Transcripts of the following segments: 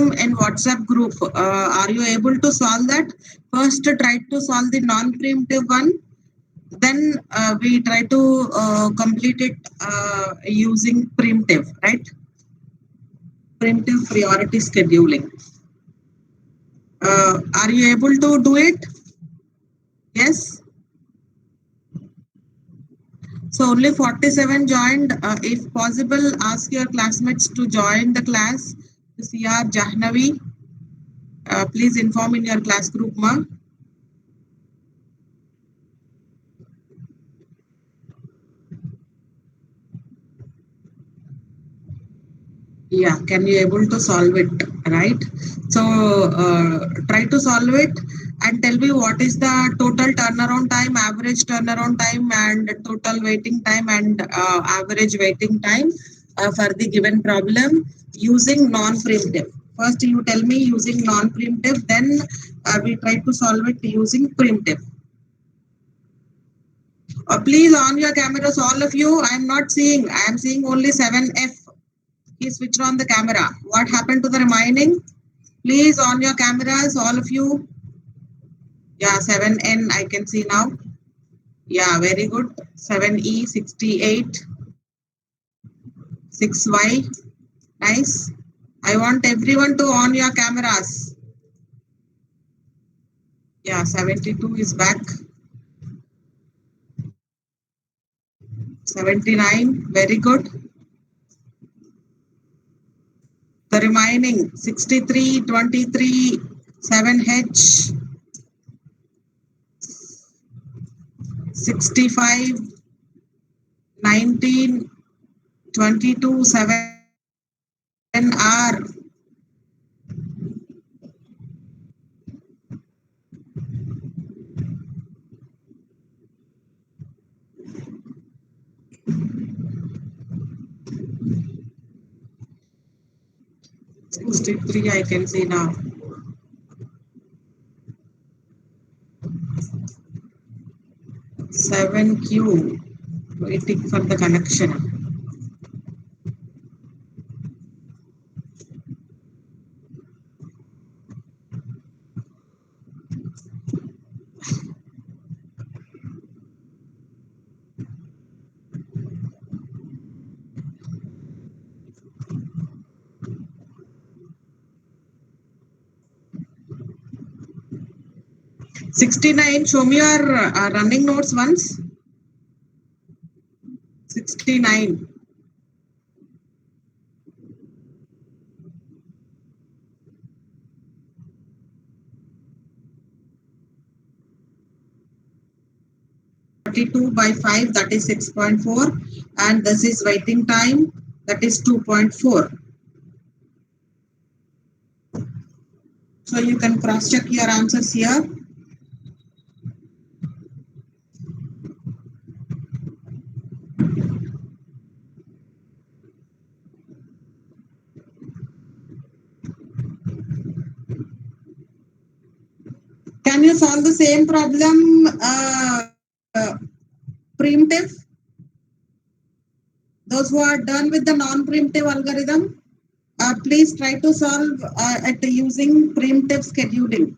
problem in WhatsApp group. Are you able to solve that? First, try to solve the non-preemptive one. Then we try to complete it using preemptive, right? Preemptive priority scheduling. Are you able to do it? Yes. So only 47 joined. If possible, ask your classmates to join the class. CR Jahnavi, please inform in your class group, ma. Yeah, can you able to solve it, right? So try to solve it and tell me what is the total turnaround time, average turnaround time, and total waiting time, and average waiting time for the given problem using non-preemptive. First you tell me using non-preemptive, then we try to solve it using preemptive. Please on your cameras, all of you. I am not seeing, I am seeing only 7F. Please switch on the camera. What happened to the remaining? Please on your cameras, all of you. Yeah, 7N I can see now. Yeah, very good. 7E, 68, 6Y. Nice. I want everyone to on your cameras. Yeah, 72 is back. 79, very good. The remaining 63, 23, 7H, 65, 19, 22, 7R. I can see now. 7Q, waiting for the connection. $69, show me your running notes once. $69. By 5, that is 6.4, and this is waiting time, that is 2.4. So you can cross check your answers here. Can you solve the same problem preemptive? Those who are done with the non-preemptive algorithm, please try to solve at using preemptive scheduling.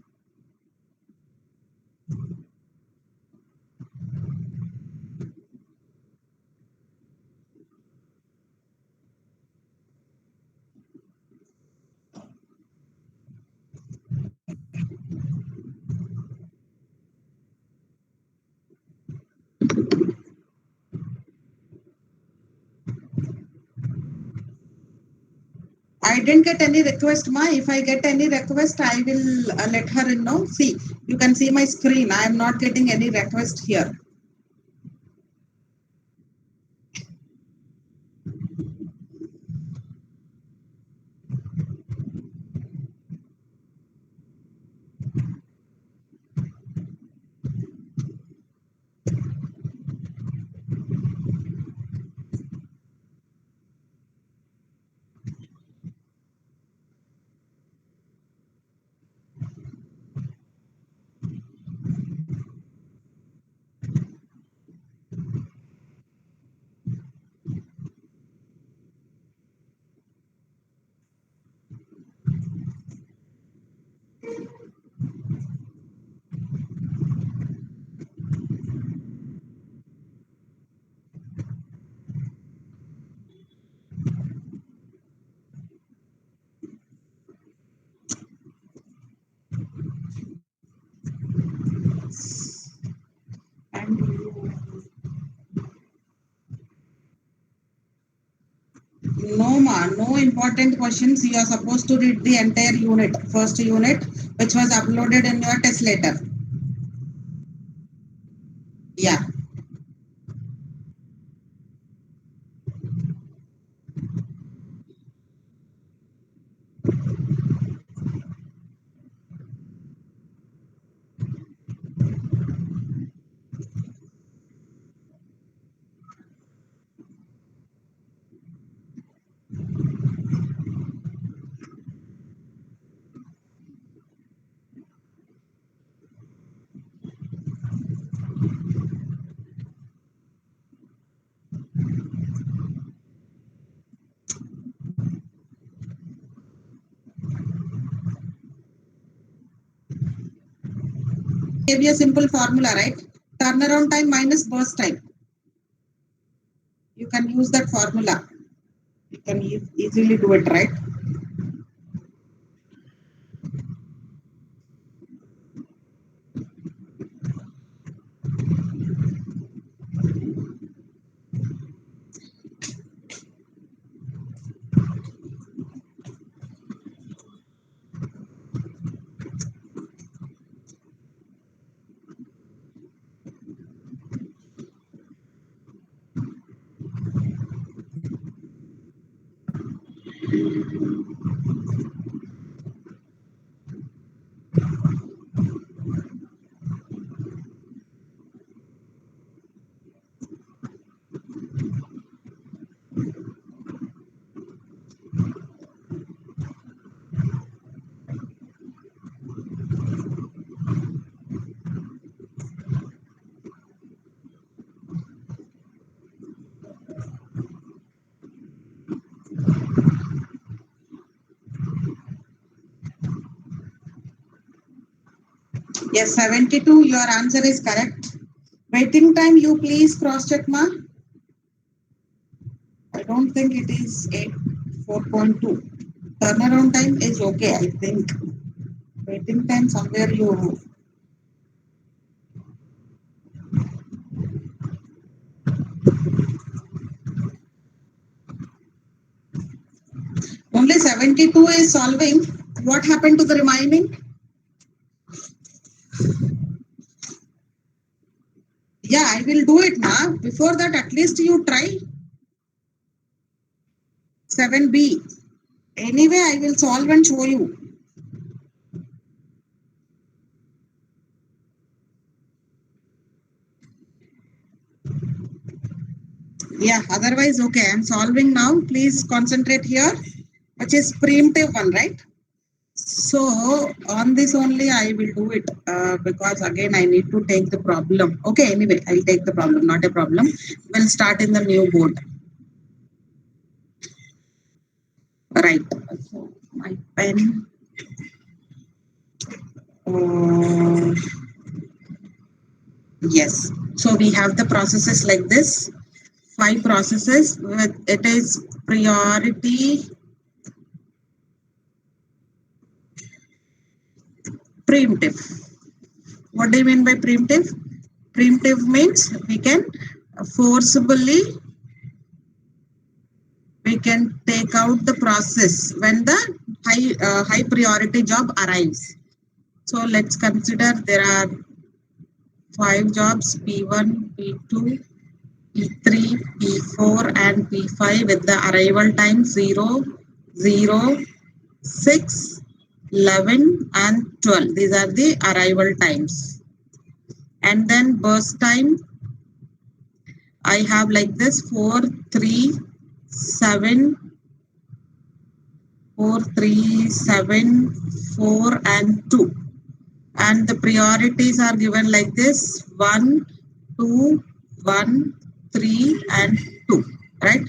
I didn't get any request, ma. If I get any request, I will let her know. See, you can see my screen. I am not getting any request here. no important questions. You are supposed to read the entire unit, first unit, which was uploaded in your test letter. Yeah. Give you a simple formula, right? Turnaround time minus burst time. You can use that formula. You can easily do it, right? Yes, 72. Your answer is correct. Waiting time, you please cross check, ma. I don't think it is 4.2. Turnaround time is okay, I think. Waiting time somewhere you. Only 72 is solving. What happened to the remaining? Yeah, I will do it now. Before that, at least you try 7B. Anyway, I will solve and show you. Yeah, otherwise, okay, I'm solving now. Please concentrate here, which is preemptive one, right? So on this only I will do it because again I need to take the problem. Okay, anyway, I'll take the problem, not a problem. We'll start in the new board. Right. So my pen. Uh, yes. So we have the processes like this. 5 processes. It is priority preemptive. What do you mean by preemptive? Preemptive means we can forcibly take out the process when the high priority job arrives. So let's consider there are 5 jobs P1, P2, P3, P4 and P5 with the arrival time 0, 0, 6, 11 and 12. These are the arrival times. And then burst time I have like this 4, 3, 7, 4, 3, 7, 4 and 2. And the priorities are given like this 1, 2, 1, 3 and 2, right?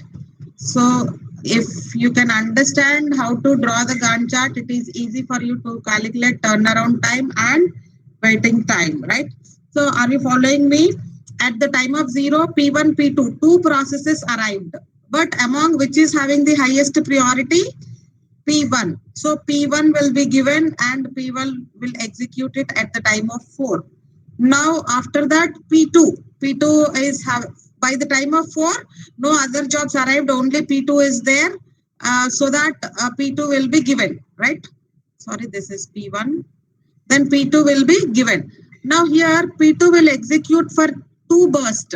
So if you can understand how to draw the Gantt chart, it is easy for you to calculate turnaround time and waiting time, right? So are you following me? At the time of 0, P1, P2, 2 processes arrived. But among which is having the highest priority? P1. So P1 will be given and P1 will execute it at the time of 4. Now after that P2. P2 is by the time of 4, no other jobs arrived, only P2 is there. so that P2 will be given, right? Sorry, this is P1. Then P2 will be given. Now here P2 will execute for 2 bursts.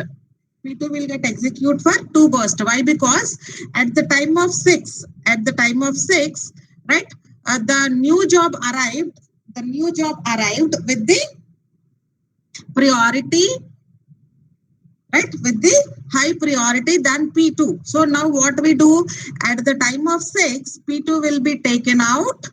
P2 will get execute for 2 bursts. Why? Because at the time of 6, right, the new job arrived. The new job arrived with the priority, right, with the high priority than P2. So now what we do, at the time of 6, P2 will be taken out.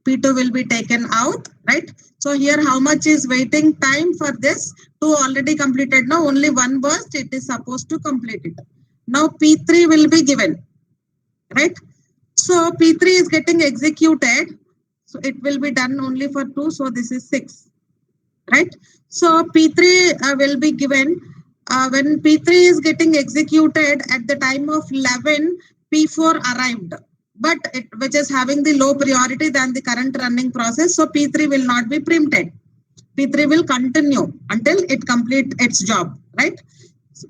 P2 will be taken out, right? So here how much is waiting time for this? 2 already completed. Now only 1 burst it is supposed to complete it. Now P3 will be given, right? So P3 is getting executed. So it will be done only for 2. So this is 6, right? So P3 will be given when P3 is getting executed at the time of 11, P4 arrived, but which is having the low priority than the current running process. So P3 will not be preempted. P3 will continue until it complete its job, right?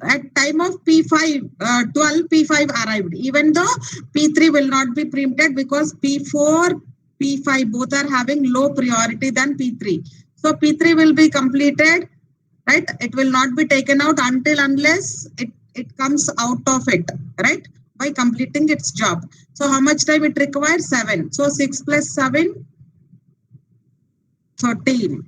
At time of P5, 12 P5 arrived, even though P3 will not be preempted because P4, P5 both are having low priority than P3. So P3 will be completed, right? It will not be taken out until unless it comes out of it, right? By completing its job. So how much time it requires? 7. So 6 plus 7, 13,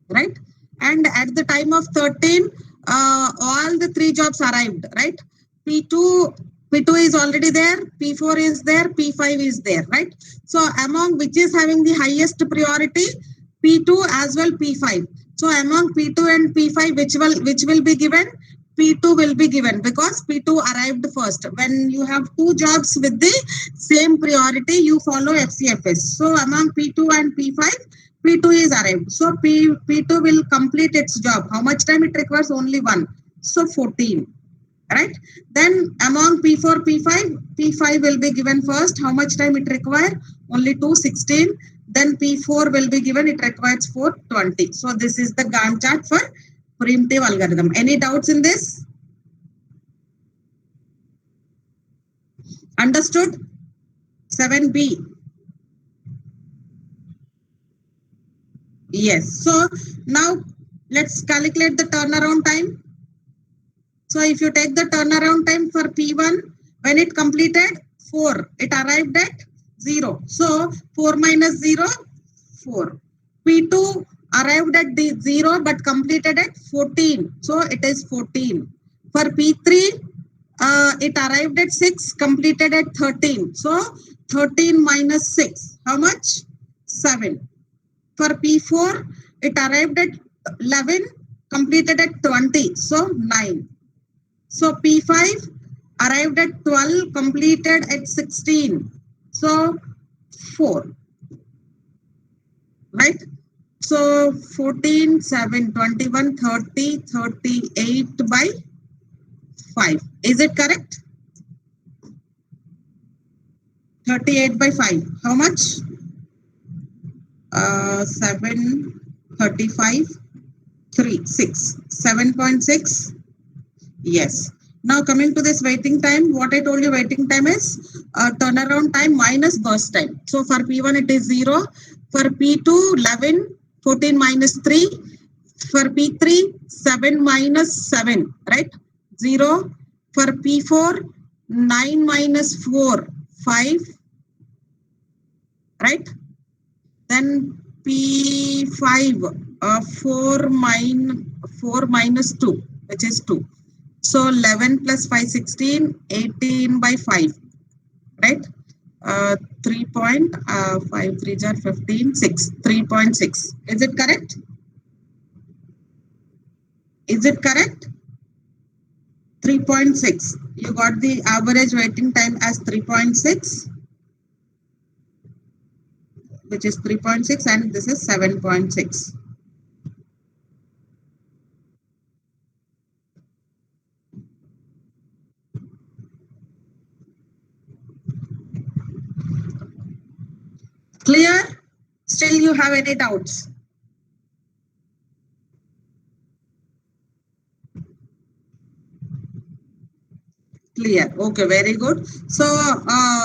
right? And at the time of 13, all the 3 jobs arrived, right? P2 is already there, P4 is there, P5 is there, right? So among which is having the highest priority? P2 as well P5. So among P2 and P5, which will be given? P2 will be given because P2 arrived first. When you have 2 jobs with the same priority, you follow FCFS. So among P2 and P5, P2 is arrived. So P2 will complete its job. How much time it requires? Only 1. So 14. Right? Then among P4, P5, P5 will be given first. How much time it requires? Only 2, 16. Then P4 will be given. It requires 4, 20. So this is the Gantt chart for preemptive algorithm. Any doubts in this? Understood? 7B. Yes. So now let's calculate the turnaround time. So if you take the turnaround time for P1, when it completed 4, it arrived at 0. So 4 minus 0, 4. P2 arrived at the 0 but completed at 14. So it is 14. For P3, it arrived at 6, completed at 13. So 13 minus 6, how much? 7. For P4, it arrived at 11, completed at 20. So 9. So P5 arrived at 12, completed at 16. So 4, right? So 14, 7, 21, 30, 38 by 5. Is it correct? 38 by 5. How much? 7, 35, 3, 6. 7.6. Yes. Now coming to this waiting time, what I told you waiting time is turnaround time minus burst time. So for P1 it is 0. For P2 11, 14 minus 3. For P3 7 minus 7, right? 0. For P4 9 minus 4, 5, right? Then P5 4 minus 2, which is 2. So 11 plus 5, 16, 18 by 5, right? 3.5, 3 are 15, 6, 3.6. Is it correct? Is it correct? 3.6. You got the average waiting time as 3.6, which is 3.6, and this is 7.6. Clear? Still you have any doubts? Clear. Okay, very good. So,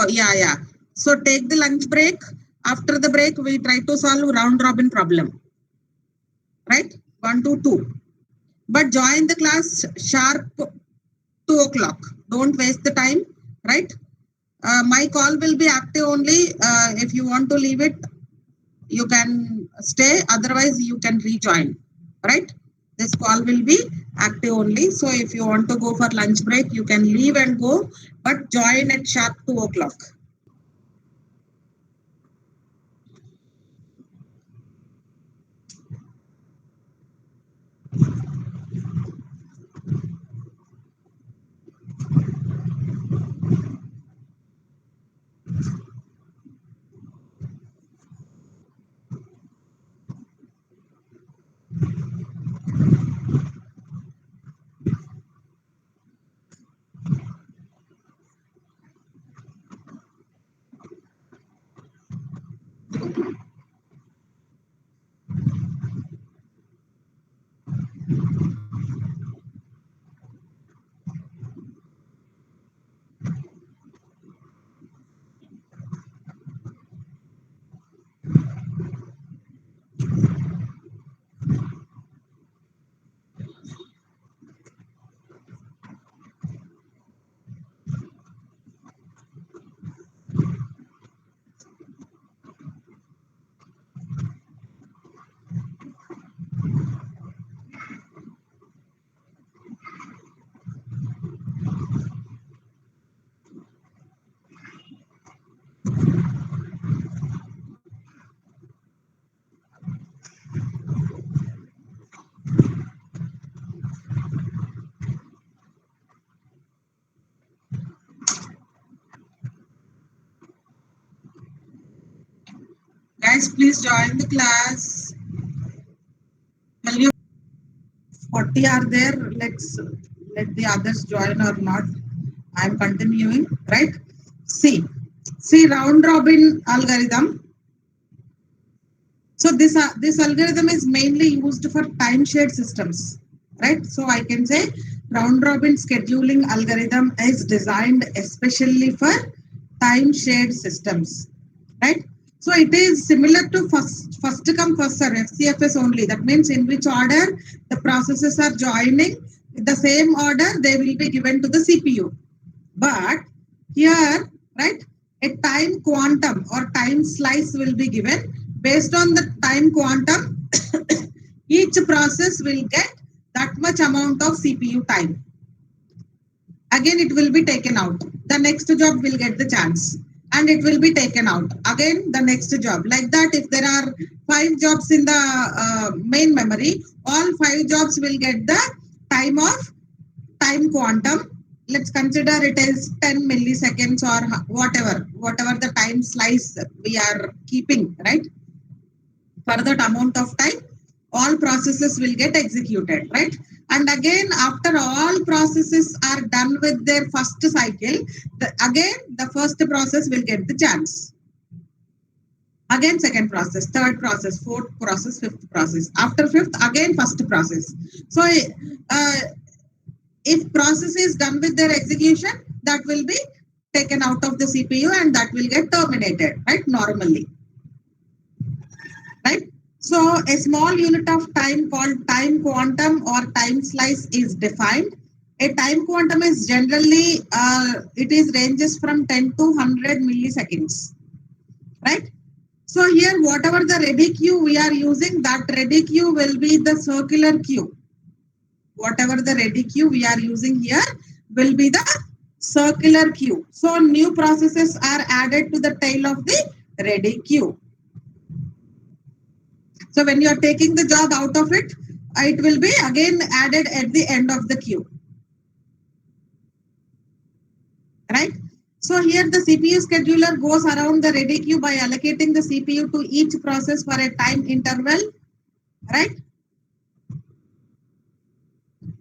yeah. So take the lunch break. After the break, we try to solve round robin problem. Right? 1 to 2. But join the class sharp 2 o'clock. Don't waste the time. Right? My call will be active only. If you want to leave it, you can stay. Otherwise, you can rejoin. Right? This call will be active only. So if you want to go for lunch break, you can leave and go, but join at sharp 2 o'clock. Guys, please join the class. Will you 40 are there? Let the others join or not. I'm continuing, right? See, see round robin algorithm. So this algorithm is mainly used for time shared systems, right? So I can say round robin scheduling algorithm is designed especially for time shared systems, right? So it is similar to first come first serve FCFS only. That means in which order the processes are joining, the same order they will be given to the CPU. But here, right, a time quantum or time slice will be given. Based on the time quantum, each process will get that much amount of CPU time. Again, it will be taken out. The next job will get the chance and it will be taken out. Again, the next job. Like that, if there are 5 jobs in the main memory, all 5 jobs will get the time of time quantum. Let's consider it as 10 milliseconds or whatever the time slice we are keeping, right? For that amount of time, all processes will get executed, right? And again, after all processes are done with their first cycle, again, the first process will get the chance. Again, second process, third process, fourth process, fifth process. After fifth, again, first process. So, if process is done with their execution, that will be taken out of the CPU and that will get terminated, right? Normally, right? So a small unit of time called time quantum or time slice is defined. A time quantum is generally, it is ranges from 10 to 100 milliseconds, right? So here, whatever the ready queue we are using, that ready queue will be the circular queue. Whatever the ready queue we are using here will be the circular queue. So new processes are added to the tail of the ready queue. So when you are taking the job out of it, it will be again added at the end of the queue. Right? So here the CPU scheduler goes around the ready queue by allocating the CPU to each process for a time interval. Right?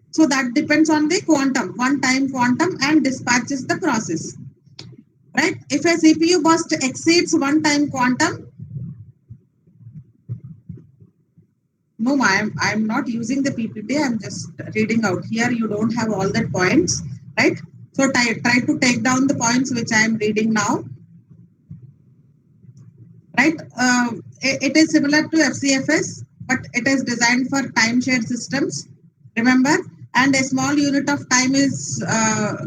So that depends on the quantum, one time quantum, and dispatches the process. Right? If a CPU burst exceeds one time quantum, no, I'm not using the PPT. I'm just reading out. Here you don't have all the points, right? So try to take down the points which I am reading now. Right? It is similar to FCFS, but it is designed for time shared systems. Remember, and a small unit of time is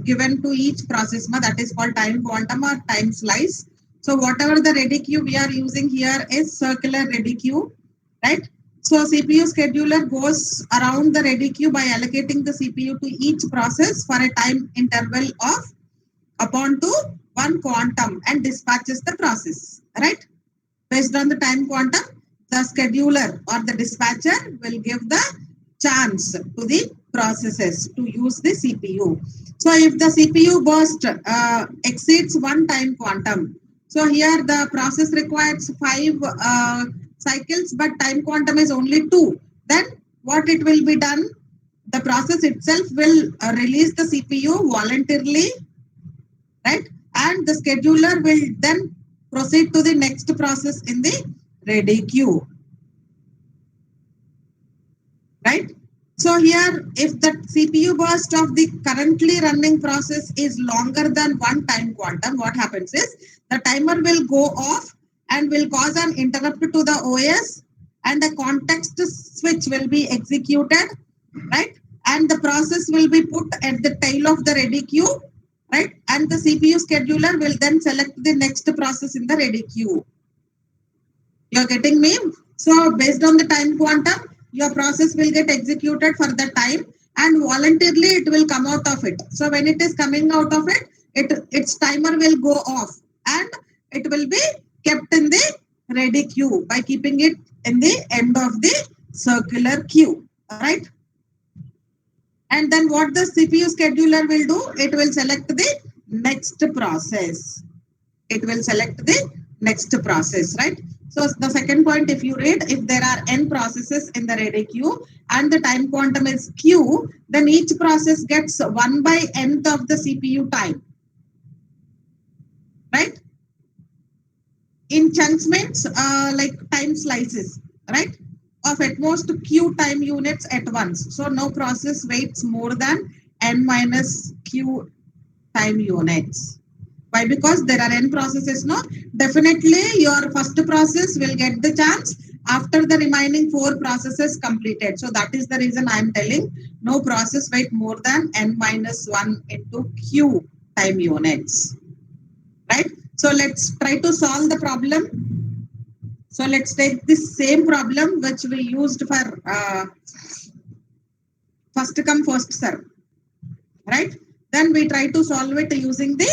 given to each process. That is called time quantum or time slice. So whatever the ready queue we are using here is circular ready queue, right? So CPU scheduler goes around the ready queue by allocating the CPU to each process for a time interval of upon to one quantum and dispatches the process, right? Based on the time quantum, the scheduler or the dispatcher will give the chance to the processes to use the CPU. So if the CPU burst exceeds one time quantum, so here the process requires 5 cycles, but time quantum is only 2. Then what it will be done? The process itself will release the CPU voluntarily, right? And the scheduler will then proceed to the next process in the ready queue, right? So here, if the CPU burst of the currently running process is longer than one time quantum, what happens is the timer will go off and will cause an interrupt to the OS, and the context switch will be executed, right? And the process will be put at the tail of the ready queue, right? And the CPU scheduler will then select the next process in the ready queue. You're getting me? So based on the time quantum, your process will get executed for the time, and voluntarily it will come out of it. So when it is coming out of it, its timer will go off and it will be kept in the ready queue by keeping it in the end of the circular queue. Right? And then what the CPU scheduler will do, it will select the next process. It will select the next process, right? So the second point, if you read, if there are n processes in the ready queue and the time quantum is q, then each process gets 1 by nth of the CPU time, right? In chunks means like time slices, right? Of at most q time units at once. So no process waits more than n minus q time units. Why? Because there are n processes, no? Definitely your first process will get the chance after the remaining 4 processes completed. So that is the reason I am telling no process wait more than n minus 1 into q time units. Right? So let's try to solve the problem. So let's take this same problem which we used for first come first serve. Right? Then we try to solve it using the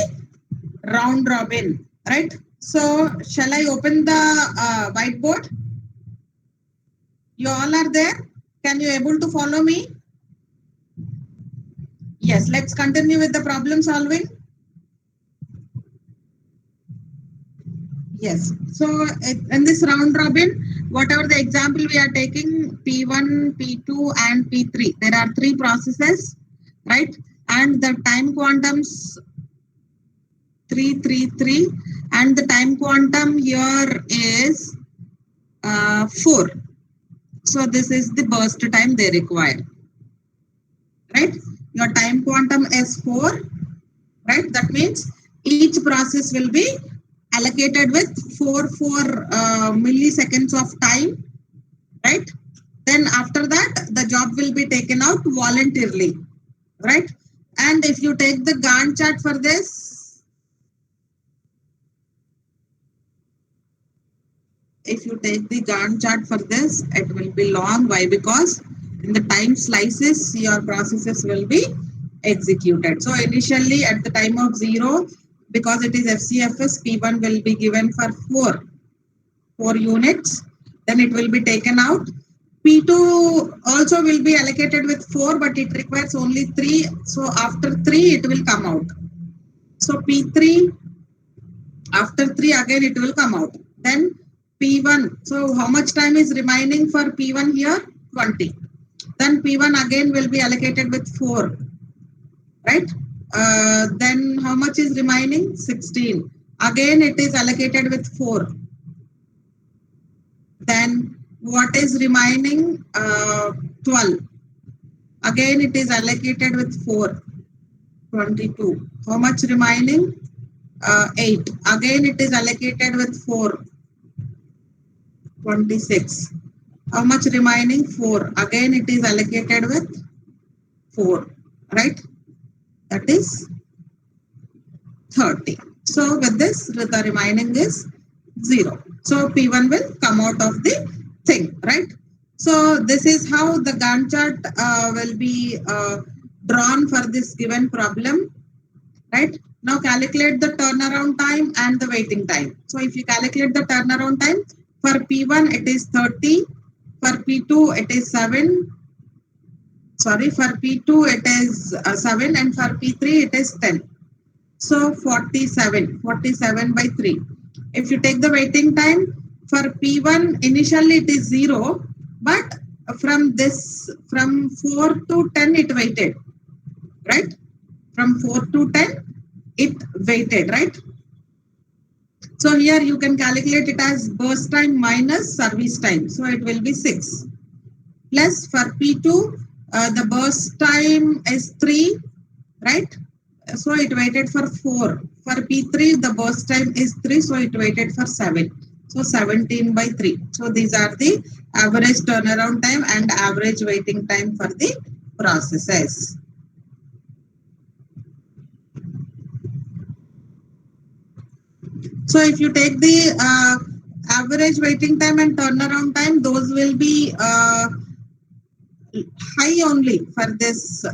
round robin, right? So shall I open the whiteboard? You all are there? Can you able to follow me? Yes, let's continue with the problem solving. Yes, so in this round robin, whatever the example we are taking, P1, P2 and P3, there are 3 processes, right? And the time quantums 333 and the time quantum here is 4. So this is the burst time they require, right? Your time quantum is 4, right? That means each process will be allocated with 4 milliseconds of time, right? Then after that, the job will be taken out voluntarily, right? And if you take the Gantt chart for this, if you take the Gantt chart for this, it will be long. Why? Because in the time slices, your processes will be executed. So initially at the time of 0, because it is FCFS, P1 will be given for 4 units. Then it will be taken out. P2 also will be allocated with 4, but it requires only 3. So after 3, it will come out. So P3, after 3, again it will come out. Then P1. So how much time is remaining for P1 here? 20. Then P1 again will be allocated with 4, right? Then how much is remaining? 16. Again it is allocated with 4. Then what is remaining? 12. Again it is allocated with 4. 22. How much remaining? 8. Again it is allocated with 4. 26. How much remaining? 4. Again it is allocated with 4. Right? That is 30. So with this, the remaining is 0. So P1 will come out of the thing, right? So this is how the Gantt chart will be drawn for this given problem, right? Now calculate the turnaround time and the waiting time. So if you calculate the turnaround time, for P1 it is 30, for P2 it is 7, sorry, for P2 it is 7 and for P3 it is 10. So 47 by 3. If you take the waiting time, for P1 initially it is 0, but from 4 to 10 it waited, right? From 4 to 10 it waited, right? So here you can calculate it as burst time minus service time. So it will be 6. Plus for P2, the burst time is 3, right? So it waited for 4. For P3, the burst time is 3, so it waited for 7. So 17 by 3. So these are the average turnaround time and average waiting time for the processes. So if you take the average waiting time and turnaround time, those will be high only for this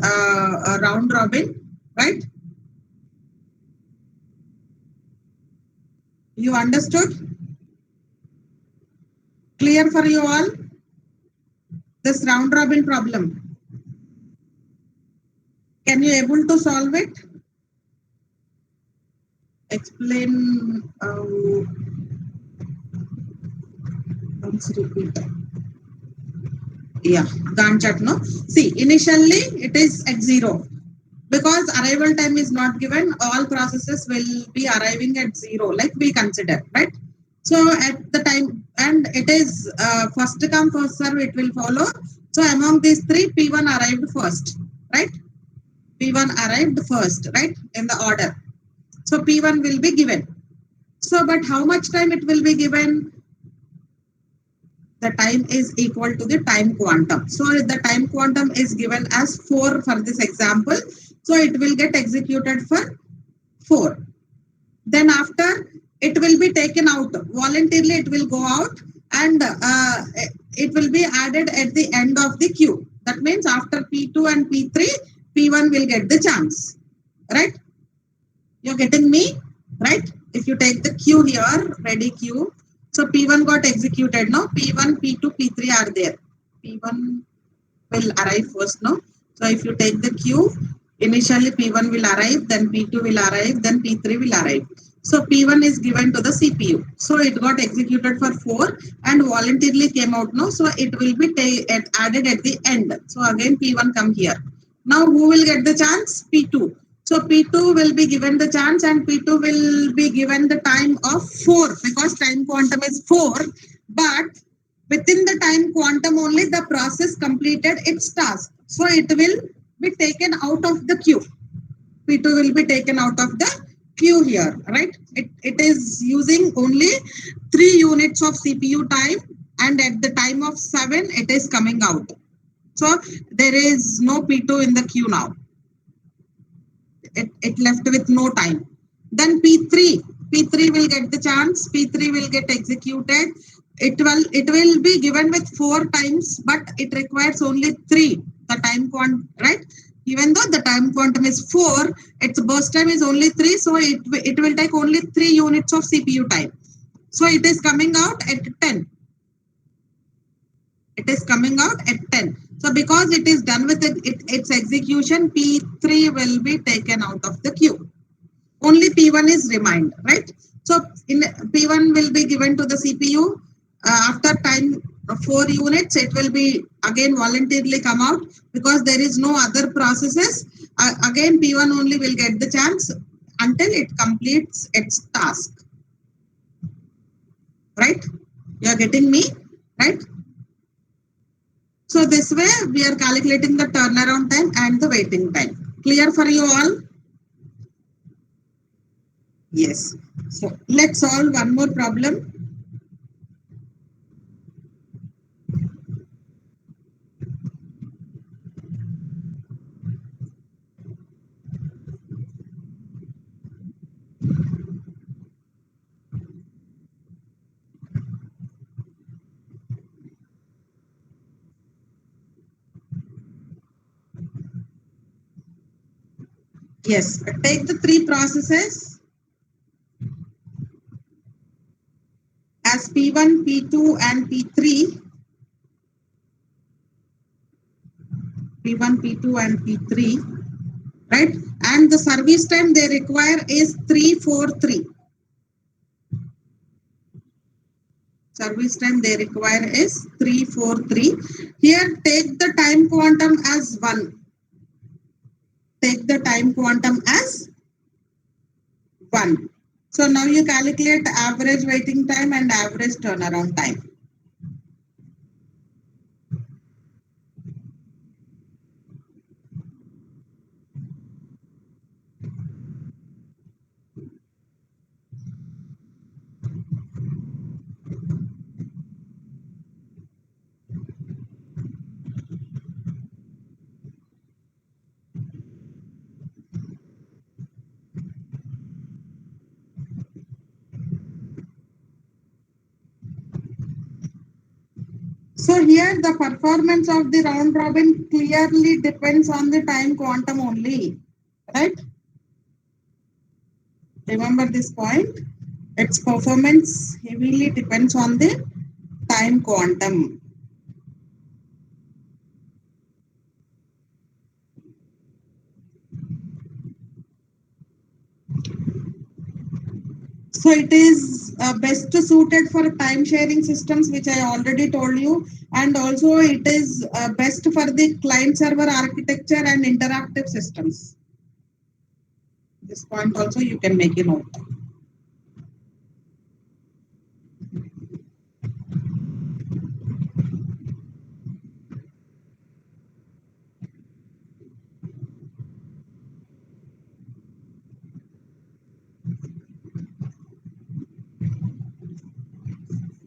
round robin, right? You understood? Clear for you all? This round robin problem. Can you able to solve it? Explain. Once repeat. Yeah, Gantt chart. No. See, initially it is at 0 because arrival time is not given. All processes will be arriving at 0, like we consider, right? So at the time, and it is first come first serve. It will follow. So among these three, P1 arrived first, right? P1 arrived first, right, in the order. So P1 will be given. So, but how much time it will be given? The time is equal to the time quantum. So the time quantum is given as 4 for this example. So it will get executed for 4. Then after it will be taken out. Voluntarily it will go out and it will be added at the end of the queue. That means after P2 and P3, P1 will get the chance. Right? You're getting me? Right? If you take the queue here, ready queue. So P1 got executed, no? P1, P2, P3 are there. P1 will arrive first, no? So if you take the queue, initially P1 will arrive, then P2 will arrive, then P3 will arrive. So P1 is given to the CPU. So it got executed for 4 and voluntarily came out, no? So it will be added at the end. So again P1 come here. Now who will get the chance? P2. So P2 will be given the chance and P2 will be given the time of 4 because time quantum is 4. But within the time quantum only the process completed its task. So it will be taken out of the queue. P2 will be taken out of the queue here, right? It is using only 3 units of CPU time and at the time of 7 it is coming out. So there is no P2 in the queue now. It left with no time. Then P3 will get the chance. P3 will get executed. It will be given with 4 times, but it requires only 3. The time quantum, right? Even though the time quantum is 4, its burst time is only 3, so it will take only 3 units of CPU time. So it is coming out at 10. It is coming out at 10. So because it is done with its execution, P3 will be taken out of the queue. Only P1 is remained, right? So P1 will be given to the CPU. After time 4 units, it will be again voluntarily come out because there is no other processes. Again, P1 only will get the chance until it completes its task. Right? You are getting me? Right? So this way we are calculating the turnaround time and the waiting time. Clear for you all? Yes. So let's solve one more problem. Yes. Take the three processes as P1, P2, and P3. P1, P2, and P3. Right? And the service time they require is 343. Service time they require is 343. Here, take the time quantum as 1. Take the time quantum as 1. So now you calculate average waiting time and average turnaround time. So here the performance of the round robin clearly depends on the time quantum only, right? Remember this point. Its performance heavily depends on the time quantum. So it is best suited for time sharing systems, which I already told you, and also it is best for the client server architecture and interactive systems. This point also you can make a note.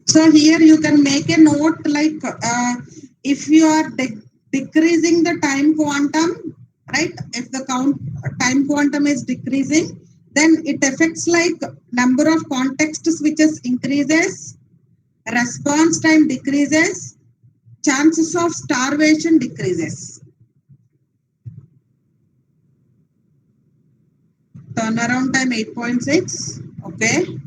So here you can make a note like if you are decreasing the time quantum, right? If the time quantum is decreasing, then it affects like number of context switches increases, response time decreases, chances of starvation decreases. Turnaround time 8.6. Okay.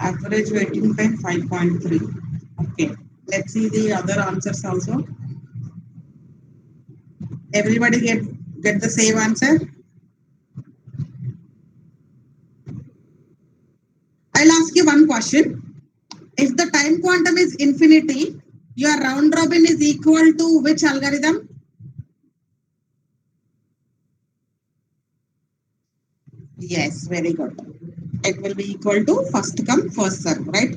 Average waiting time 5.3. Okay. Let's see the other answers also. Everybody get the same answer. I'll ask you one question. If the time quantum is infinity, your round robin is equal to which algorithm? Yes, very good. It will be equal to first come, first serve, right?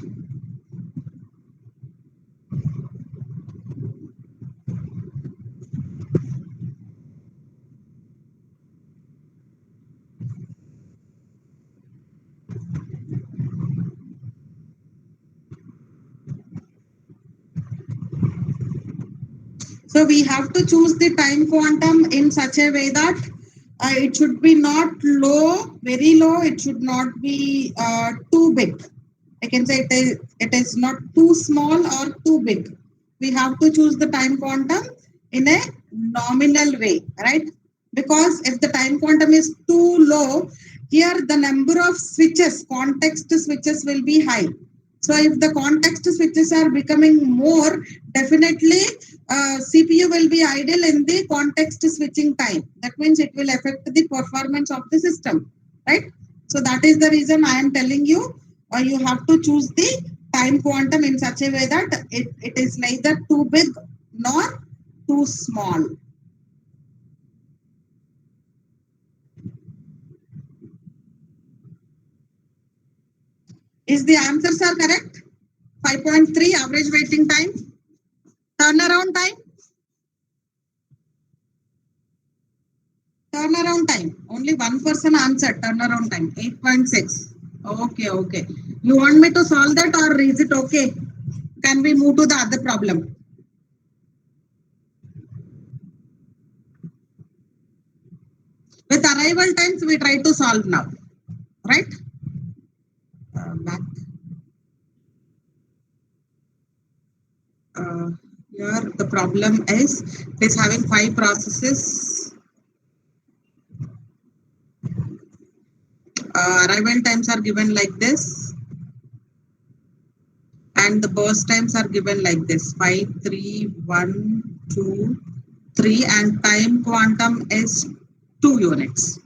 So we have to choose the time quantum in such a way that it should be not low, very low. It should not be too big. I can say it is not too small or too big. We have to choose the time quantum in a nominal way, right? Because if the time quantum is too low, here the number of switches, context switches will be high. So if the context switches are becoming more, definitely CPU will be idle in the context switching time. That means it will affect the performance of the system, right? So that is the reason I am telling you, you have to choose the time quantum in such a way that it is neither too big nor too small. Is the answers are correct? 5.3 average waiting time, turnaround time. Turnaround time. Only one person answered turnaround time. 8.6. Okay, okay. You want me to solve that or is it okay? Can we move to the other problem? With arrival times, we try to solve now. Right? Back. Uh, Here the problem is it is having 5 processes. Arrival times are given like this. And the burst times are given like this: 5, 3, 1, 2, 3, and time quantum is 2 units.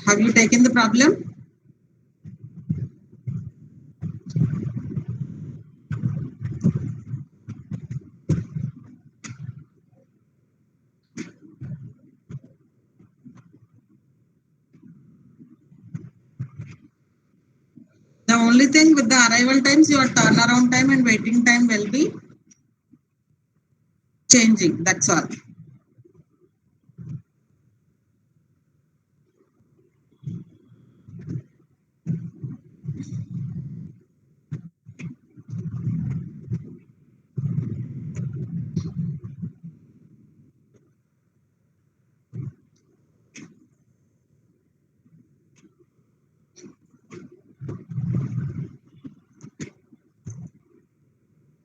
Have you taken the problem? The only thing with the arrival times, your turnaround time and waiting time will be changing. That's all.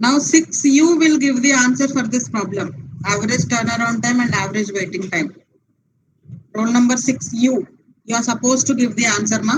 Now 6U will give the answer for this problem. Average turnaround time and average waiting time. Roll number 6U. You are supposed to give the answer, ma.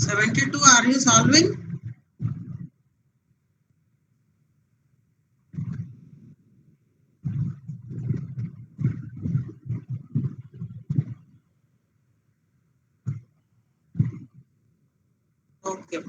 72, are you solving? Okay.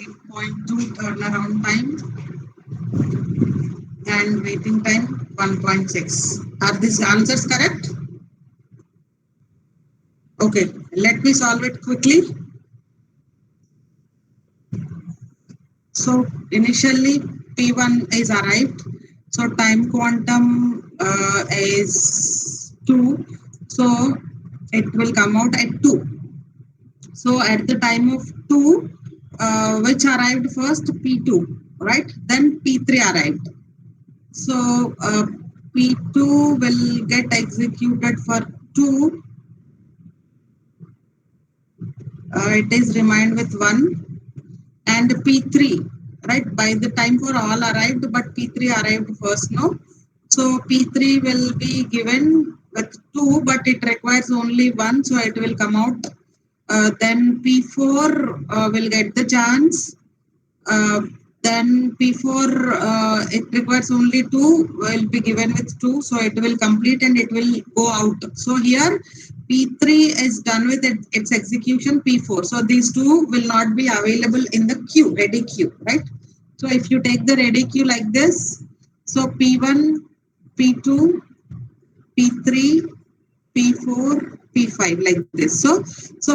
8.2 turnaround time and waiting time 1.6. Are these answers correct? Okay, let me solve it quickly. So initially P1 is arrived. So time quantum is 2. So it will come out at 2. So at the time of 2, which arrived first? P2, right? Then P3 arrived. So P2 will get executed for 2. It is remained with 1. And P3, right? By the time for all arrived, but P3 arrived first, no? So P3 will be given with 2, but it requires only 1, so it will come out. Then P4 will get the chance. Uh, then P4, it requires only 2, will be given with 2, so it will complete and it will go out. So here P3 is done with its execution, P4. So these two will not be available in the queue, ready queue, right? So if you take the ready queue like this, so P1, P2, P3, P4, P5 like this. So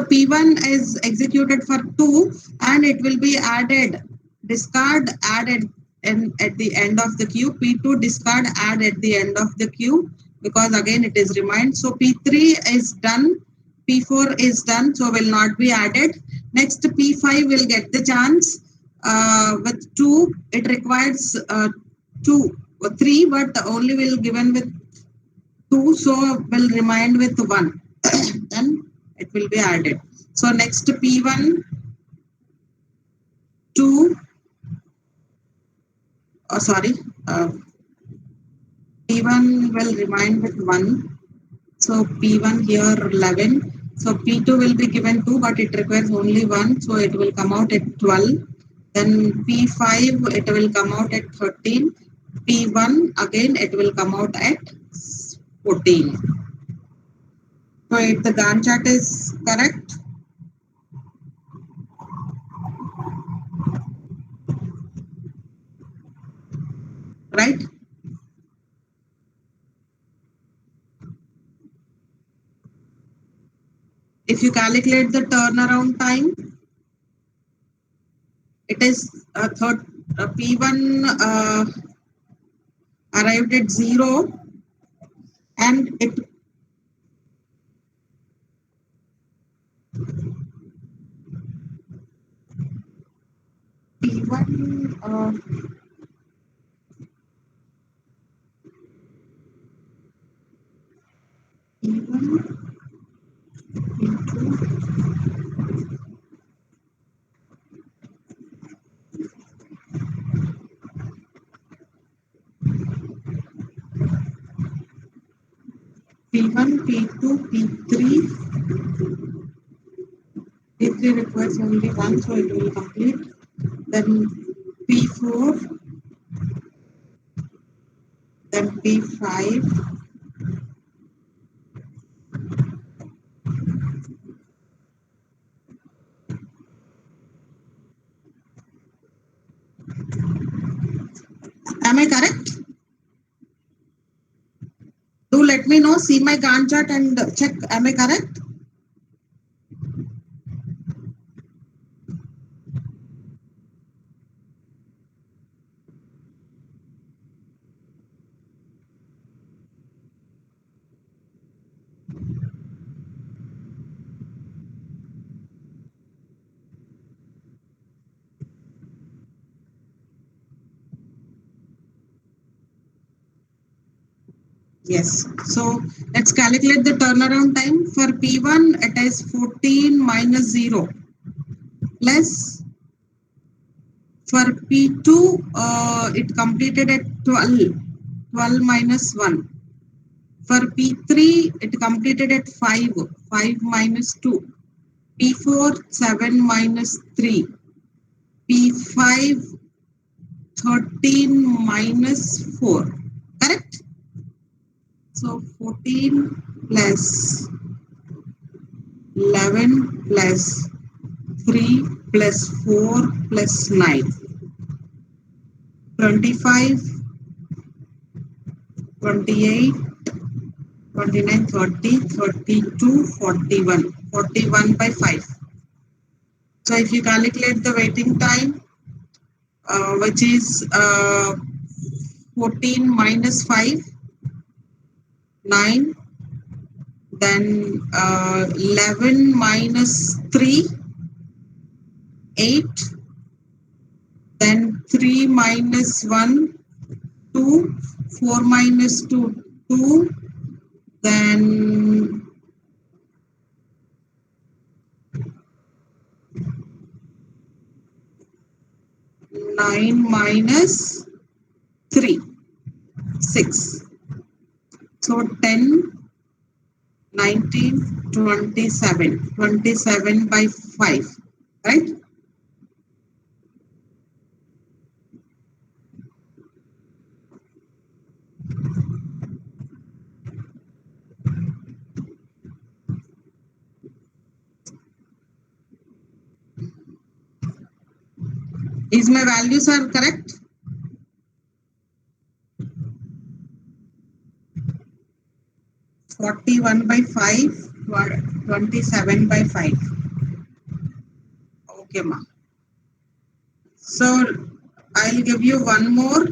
P1 is executed for 2 and it will be added, discard, added at the end of the queue. P2 discard, add at the end of the queue because again it is remind. So P3 is done, P4 is done, so will not be added. Next P5 will get the chance with 2. It requires 2 or 3, but only will given with 2, so will remain with 1. Then it will be added. So next P1, 2, sorry, P1 will remain with 1. So P1 here 11. So P2 will be given 2, but it requires only 1. So it will come out at 12. Then P5, it will come out at 13. P1, again, it will come out at 14. So if the Gantt chart is correct, right? If you calculate the turnaround time, it is P1 arrived at 0 and it P1 P1 into P1, P2, P3. P3 requires only one, so it will complete. Then P4, then P5, am I correct? Do let me know, see my Gantt chart and check, am I correct? Yes. So let's calculate the turnaround time. For P1, it is 14 minus 0 plus for P2, it completed at 12, 12 minus 1. For P3, it completed at 5, 5 minus 2. P4, 7 minus 3. P5, 13 minus 4. Correct? So 14 plus 11 plus 3 plus 4 plus 9. 25, 28, 29, 30, 32, 41. 41 by 5. So if you calculate the waiting time, which is 14 minus 5, 9, then 11 minus 3, 8, then 3 minus 1, 2, 4 minus 2, 2, then 9 minus 3, 6. So 10, 19, 27. 27 by 5, right? Is my values are correct? Forty-one by 5, 27 by 5. Okay, ma. So I'll give you one more.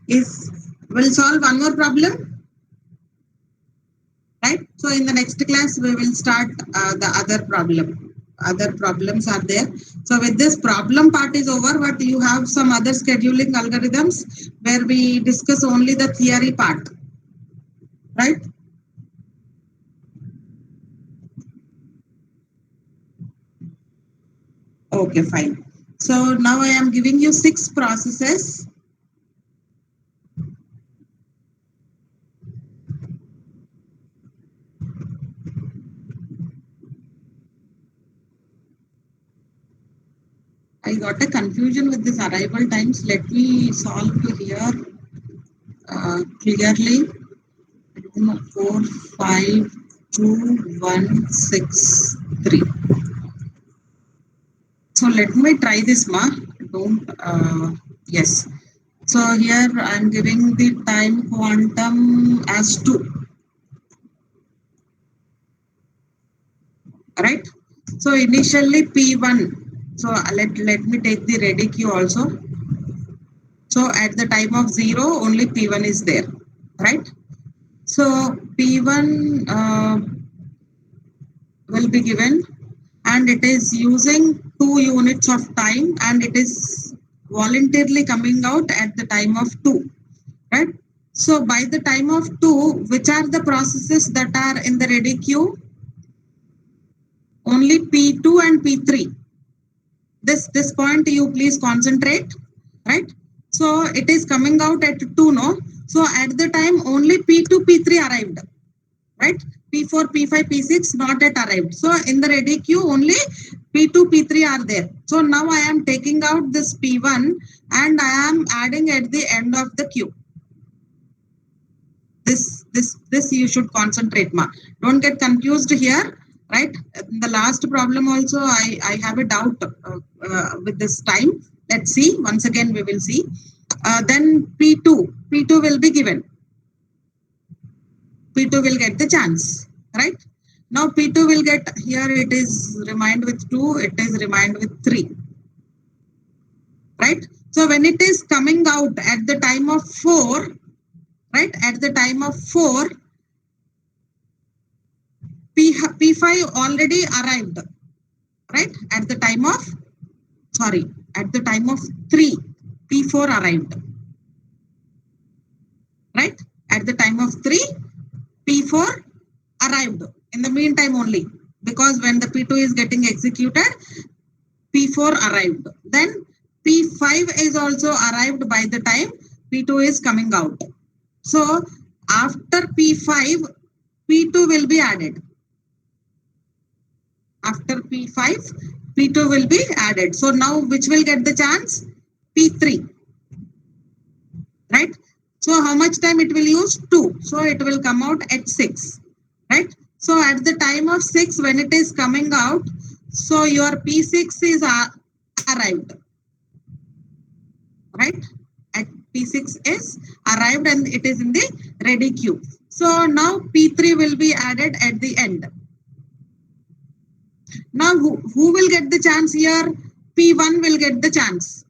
We'll solve one more problem, right? So in the next class, we will start the other problem. Other problems are there. So with this problem part is over, but you have some other scheduling algorithms where we discuss only the theory part, right? Okay, fine. So now I am giving you 6 processes. I got a confusion with this arrival times. Let me solve here clearly. 4, 5, 2, 1, 6, 3. So let me try this, ma. Don't, yes. So here I am giving the time quantum as 2. right? So initially P1, so let me take the ready queue also. So at the time of 0, only P1 is there, right? So P1 will be given, and it is using 2 units of time, and it is voluntarily coming out at the time of 2, right? So by the time of 2, which are the processes that are in the ready queue? Only P2 and P3. This point you please concentrate, right? So it is coming out at 2, no? So at the time only P2, P3 arrived, right? P4, P5, P6 not yet arrived. So in the ready queue only P2, P3 are there. So now I am taking out this P1 and I am adding at the end of the queue. This you should concentrate, ma. Don't get confused here, right? The last problem also I have a doubt with this time. Let's see. Once again we will see. Then P2 will be given. P2 will get the chance, right? Now P2 will get, here it is remind with 2, it is remind with 3, right? So when it is coming out at the time of 4, right? At the time of 4, P5 already arrived, right? At the time of, sorry, at the time of 3, P4 arrived, right? At the time of 3, P4 arrived in the meantime only, because when the P2 is getting executed, P4 arrived. Then P5 is also arrived by the time P2 is coming out. So after P5, P2 will be added. After P5, P2 will be added. So now which will get the chance? P3, right? So how much time it will use? 2. So it will come out at 6, right? So at the time of 6, when it is coming out, so your P6 is arrived, right? At P6 is arrived and it is in the ready queue. So now P3 will be added at the end. Now who will get the chance here? P1 will get the chance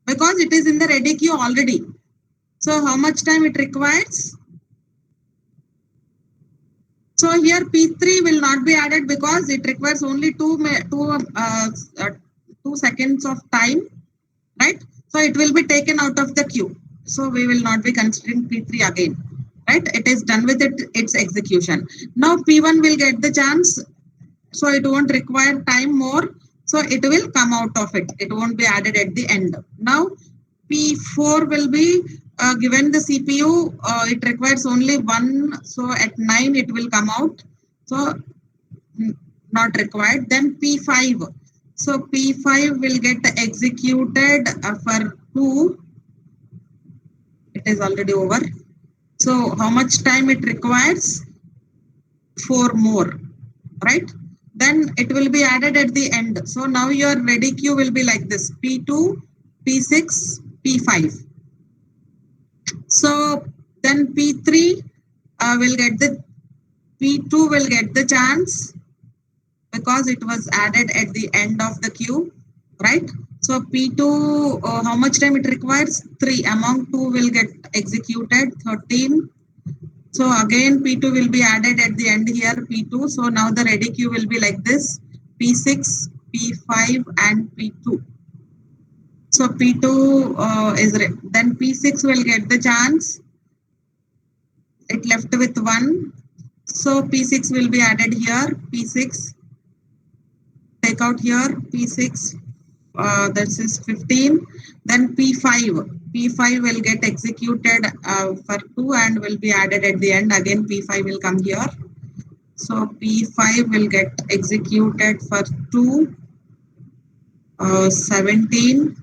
because it is in the ready queue already. So how much time it requires? So here P3 will not be added because it requires only 2 seconds of time, right? So it will be taken out of the queue. So we will not be considering P3 again, right? It is done with its execution. Now P1 will get the chance. So it won't require time more. So it will come out of it. It won't be added at the end. Now P4 will be given the CPU. It requires only 1. So at 9 it will come out. So not required. Then P5. So P5 will get executed for 2. It is already over. So how much time it requires? 4 more, right? Then it will be added at the end. So now your ready queue will be like this: P2, P6, P5. So then P3 will get the, P2 will get the chance because it was added at the end of the queue, right? So P2, how much time it requires? 3. Among 2 will get executed, 13. So again P2 will be added at the end here, P2. So now the ready queue will be like this: P6, P5 and P2. So P2 is then P6 will get the chance. It left with 1. So P6 will be added here, P6. Take out here P6, that is 15. Then P5 will get executed for 2 and will be added at the end. Again P5 will come here. So P5 will get executed for 2, 17.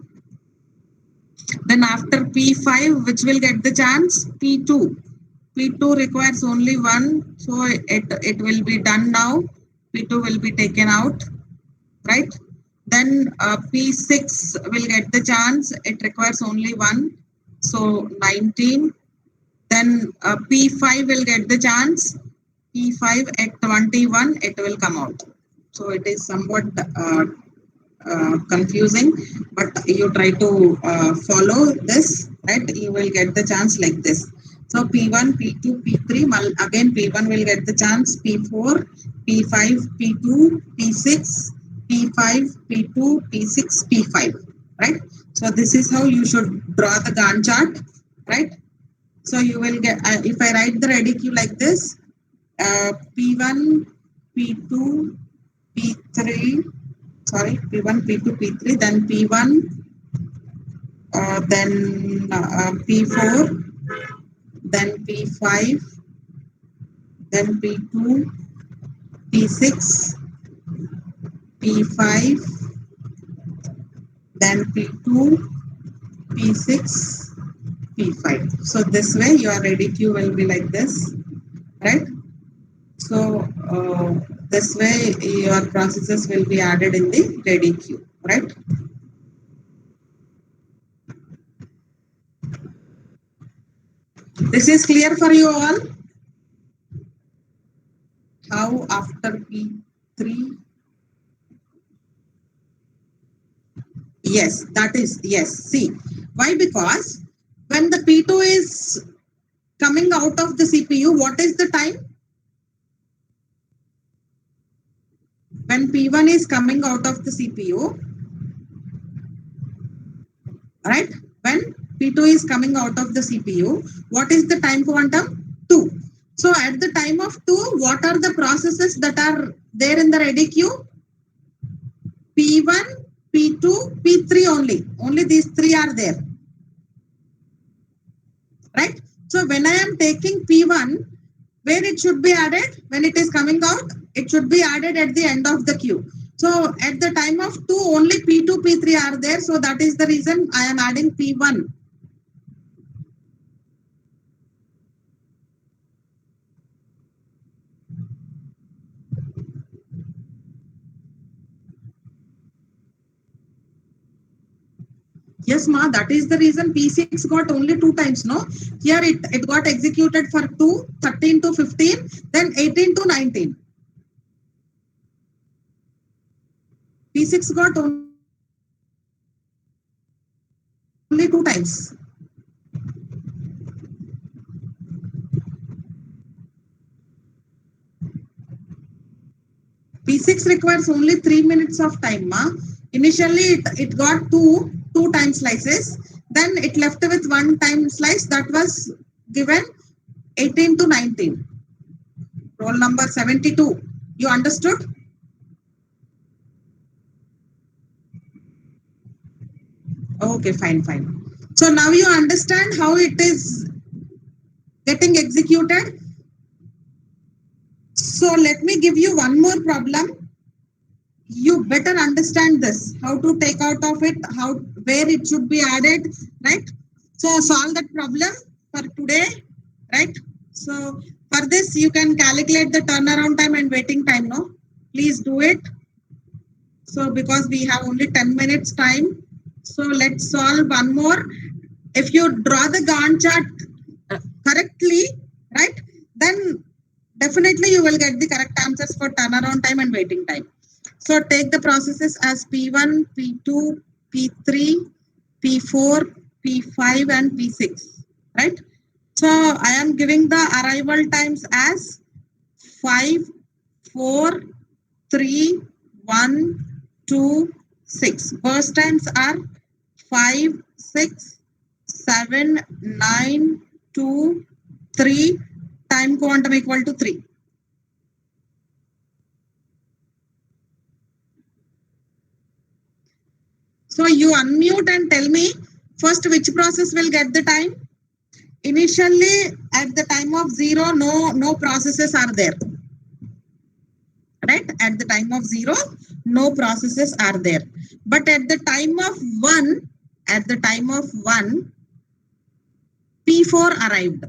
Then after P5, which will get the chance? P2. P2 requires only 1, so it will be done now. P2 will be taken out, right? Then P6 will get the chance. It requires only 1, so 19. Then P5 will get the chance. P5 at 21, it will come out. So it is somewhat confusing, but you try to follow this, right? You will get the chance like this. So P1, P2, P3, again P1 will get the chance, P4, P5, P2, P6, P5, P2, P6, P5, right? So this is how you should draw the Gantt chart, right? So you will get, if I write the ready queue like this, P1, P2, P3, sorry, P1, P2, P3, then P1, then P4, then P5, then P2, P6, P5, then P2, P6, P5. So this way your ready queue will be like this, right? So this way your processes will be added in the ready queue, right? This is clear for you all? How after P3? Yes, that is, yes. See, why? Because when the P2 is coming out of the CPU, what is the time? When P1 is coming out of the CPU, right? When P2 is coming out of the CPU, what is the time quantum? 2. So at the time of 2, what are the processes that are there in the ready queue? P1, P2, P3 only. Only these three are there. Right? So when I am taking P1, where it should be added? When it is coming out, it should be added at the end of the queue. So at the time of 2, only P2, P3 are there. So that is the reason I am adding P1. Yes, ma, that is the reason P6 got only 2 times, no? Here it got executed for 2, 13 to 15, then 18 to 19. P6 got only 2 times. P6 requires only 3 minutes of time, ma. Initially, it got two time slices. Then it left with 1 time slice that was given 18 to 19. Roll number 72. You understood? Okay, fine, fine. So now you understand how it is getting executed. So let me give you one more problem. You better understand this, how to take out of it, how, where it should be added, right? So solve that problem for today, right? So for this, you can calculate the turnaround time and waiting time, no? Please do it. So because we have only 10 minutes time, so let's solve one more. If you draw the Gantt chart correctly, right, then definitely you will get the correct answers for turnaround time and waiting time. So take the processes as P1, P2, P3, P4, P5 and P6, right? So I am giving the arrival times as 5, 4, 3, 1, 2, 6. Burst times are 5, 6, 7, 9, 2, 3. Time quantum equal to 3. So you unmute and tell me first which process will get the time. Initially at the time of 0, no processes are there. Right? At the time of 0, no processes are there. But at the time of 1, P4 arrived.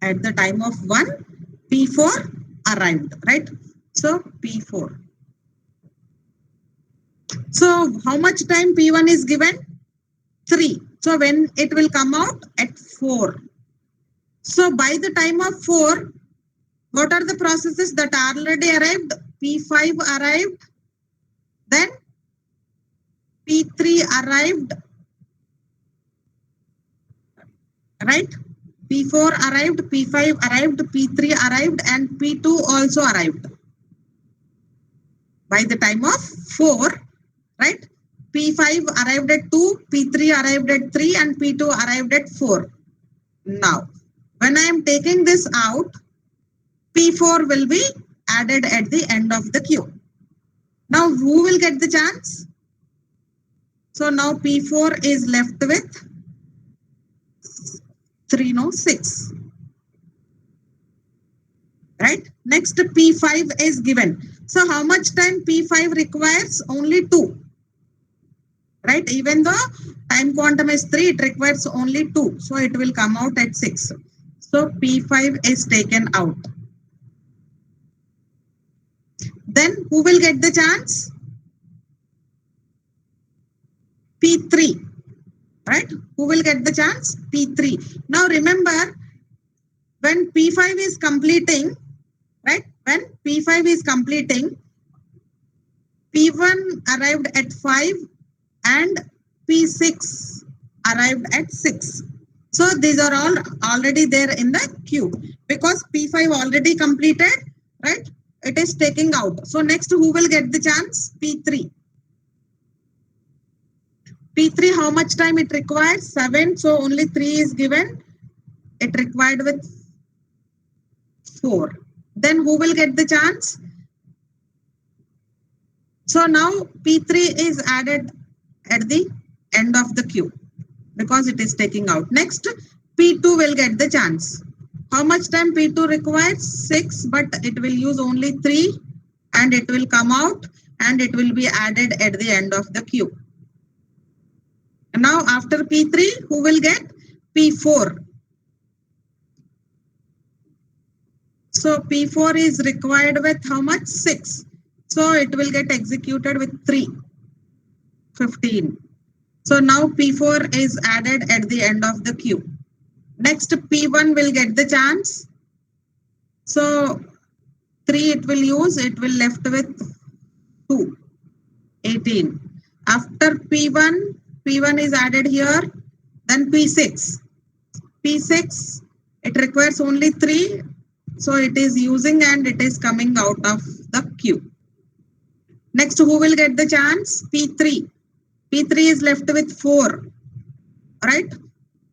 At the time of 1, P4 arrived, right? So P4. So how much time P1 is given? 3. So when it will come out? At 4. So by the time of 4, What are the processes that already arrived? P5 arrived, then P3 arrived, right? P4 arrived, P5 arrived, P3 arrived, and P2 also arrived. By the time of 4, right? P5 arrived at 2, P3 arrived at 3, and P2 arrived at 4. Now, when I am taking this out, P4 will be added at the end of the queue. Now, who will get the chance? So now P4 is left with 3, no, 6. Right? Next, P5 is given. So how much time P5 requires? Only 2. Right? Even though time quantum is 3, it requires only 2. So it will come out at 6. So P5 is taken out. Then who will get the chance? P3. Right? Who will get the chance? P3. Now remember, when P5 is completing, right? When P5 is completing, P1 arrived at 5 and P6 arrived at 6. So these are all already there in the queue because P5 already completed, right? It is taking out. So next, who will get the chance? P3. P3, how much time it requires? 7. So only 3 is given. It required with 4. Then who will get the chance? So now P3 is added at the end of the queue because it is taking out. Next, P2 will get the chance. How much time P2 requires? 6, but it will use only 3 and it will come out and it will be added at the end of the queue. And now after P3, who will get? P4. So P4 is required with how much? 6. So it will get executed with 3. 15. So now P4 is added at the end of the queue. Next, P1 will get the chance. So 3 it will use, it will left with 2. 18. After P1, P1 is added here. Then P6. P6, it requires only 3. So it is using and it is coming out of the queue. Next, who will get the chance? P3. P3 is left with 4, right?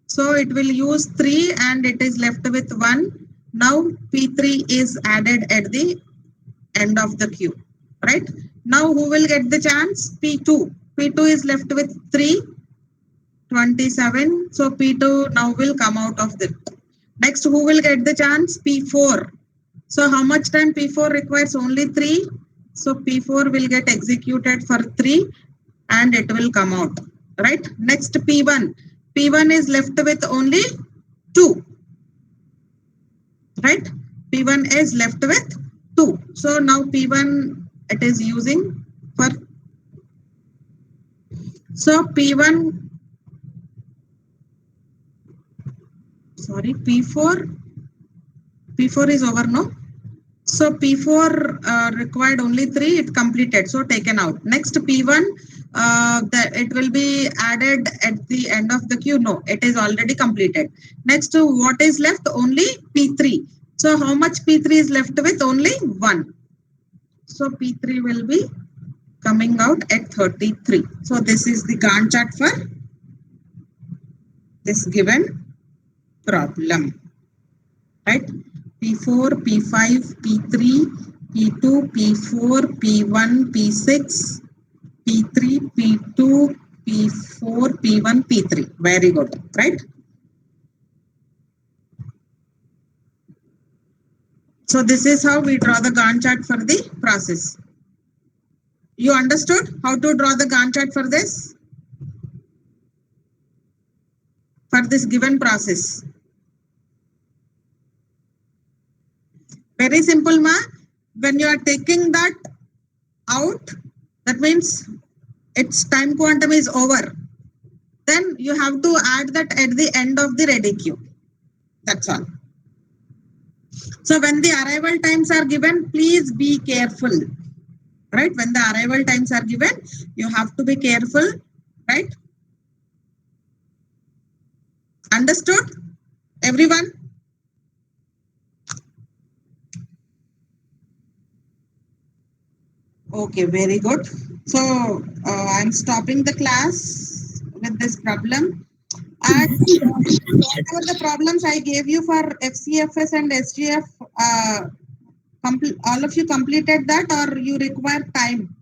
So it will use 3 and it is left with 1. Now P3 is added at the end of the queue, right? Now who will get the chance? P2. P2 is left with 3, 27. So P2 now will come out of it. Next, who will get the chance? P4. So how much time P4 requires? Only 3. So P4 will get executed for 3 and it will come out, right? Next, P1. P1 is left with only 2, right? P1 is left with 2. So now P1 it is using for, so P1, sorry, P4 is over, no? So P4 required only 3, it completed, so taken out. Next, P1, it will be added at the end of the queue. No, it is already completed. Next, what is left? Only P3. So how much P3 is left with? Only 1. So P3 will be coming out at 33. So this is the Gantt chart for this given problem, right? P4, P5, P3, P2, P4, P1, P6, P3, P2, P4, P1, P3. Very good, right? So this is how we draw the Gantt chart for the process. You understood how to draw the Gantt chart for this? For this given process. Very simple, ma. When you are taking that out, that means its time quantum is over. Then you have to add that at the end of the ready queue. That's all. So when the arrival times are given, please be careful, right? When the arrival times are given, you have to be careful, right? Understood, everyone? Okay, very good. So I'm stopping the class with this problem. And whatever the problems I gave you for FCFS and SGF, all of you completed that, or you require time?